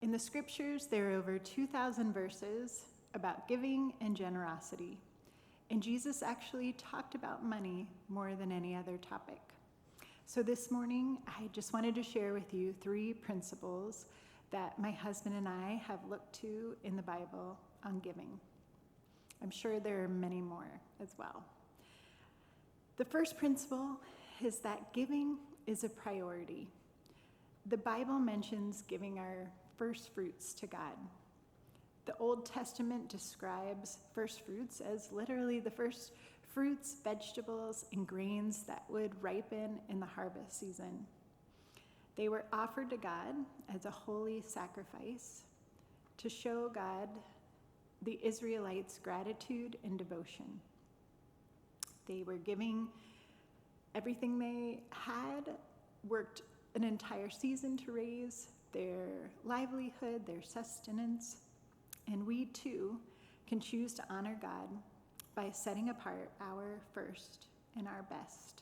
In the scriptures, there are over 2,000 verses about giving and generosity. And Jesus actually talked about money more than any other topic. So this morning, I just wanted to share with you 3 principles that my husband and I have looked to in the Bible on giving. I'm sure there are many more as well. The first principle is that giving is a priority. The Bible mentions giving our first fruits to God. The Old Testament describes first fruits as literally the first fruits, vegetables, and grains that would ripen in the harvest season. They were offered to God as a holy sacrifice to show God, the Israelites' gratitude and devotion. They were giving everything they had, worked an entire season to raise their livelihood, their sustenance, and we too can choose to honor God by setting apart our first and our best,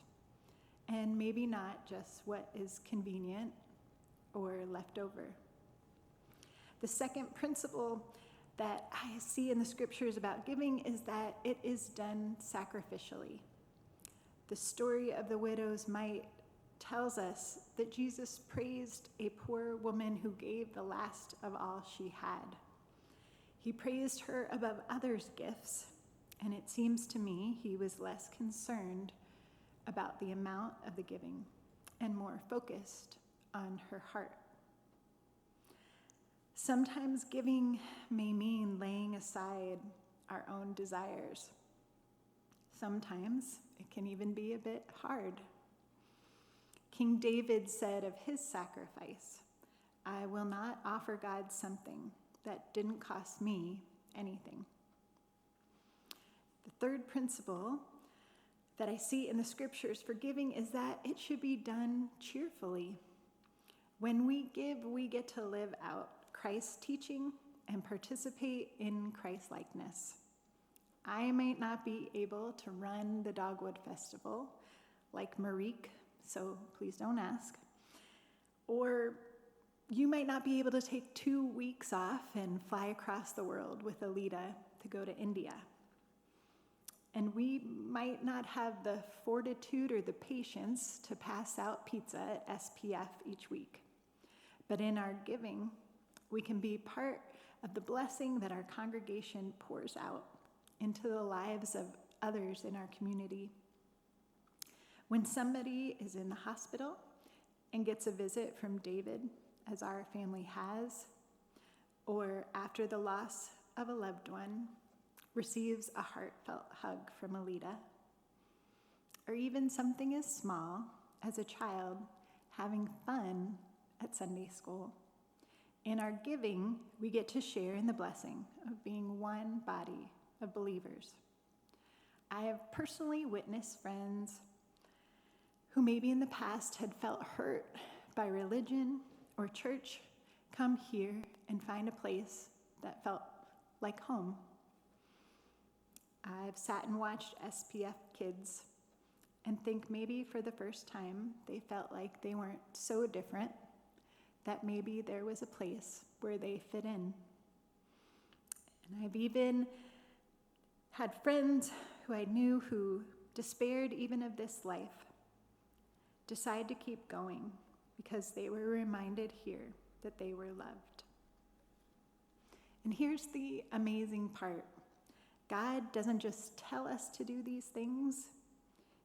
and maybe not just what is convenient or left over. The second principle that I see in the scriptures about giving is that it is done sacrificially. The story of the widow's mite tells us that Jesus praised a poor woman who gave the last of all she had. He praised her above others' gifts, and it seems to me he was less concerned about the amount of the giving and more focused on her heart. Sometimes giving may mean laying aside our own desires. Sometimes it can even be a bit hard. King David said of his sacrifice, "I will not offer God something that didn't cost me anything." The third principle that I see in the scriptures for giving is that it should be done cheerfully. When we give, we get to live out Christ's teaching and participate in Christ-likeness. I might not be able to run the Dogwood Festival like Marique, so please don't ask. Or you might not be able to take 2 weeks off and fly across the world with Alita to go to India. And we might not have the fortitude or the patience to pass out pizza at SPF each week. But in our giving, we can be part of the blessing that our congregation pours out into the lives of others in our community. When somebody is in the hospital and gets a visit from David, as our family has, or after the loss of a loved one, receives a heartfelt hug from Alita, or even something as small as a child having fun at Sunday school. In our giving, we get to share in the blessing of being one body of believers. I have personally witnessed friends who maybe in the past had felt hurt by religion or church come here and find a place that felt like home. I've sat and watched SPF kids and think maybe for the first time they felt like they weren't so different, that maybe there was a place where they fit in. And I've even had friends who I knew who despaired even of this life decide to keep going because they were reminded here that they were loved. And here's the amazing part. God doesn't just tell us to do these things.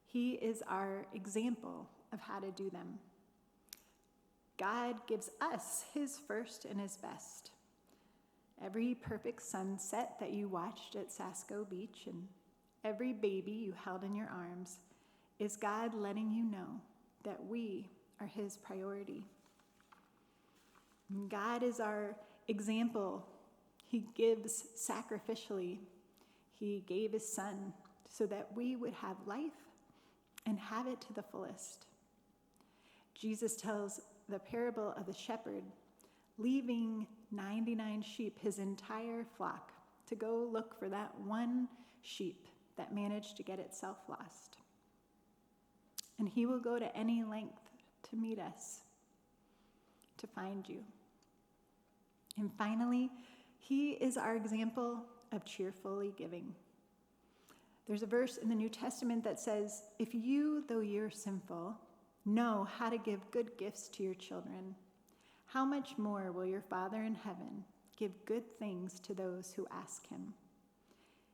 He is our example of how to do them. God gives us his first and his best. Every perfect sunset that you watched at Sasko Beach and every baby you held in your arms is God letting you know that we are his priority. God is our example. He gives sacrificially. He gave his son so that we would have life and have it to the fullest. Jesus tells the parable of the shepherd leaving 99 sheep, his entire flock, to go look for that one sheep that managed to get itself lost. And he will go to any length to meet us, to find you. And finally, he is our example of cheerfully giving. There's a verse in the New Testament that says, "If you, though you're sinful, know how to give good gifts to your children, how much more will your Father in heaven give good things to those who ask him?"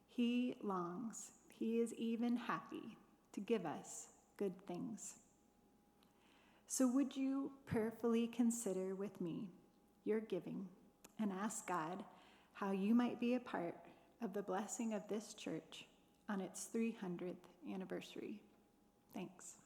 He longs, he is even happy to give us good things. So would you prayerfully consider with me your giving and ask God how you might be a part of the blessing of this church on its 300th anniversary? Thanks.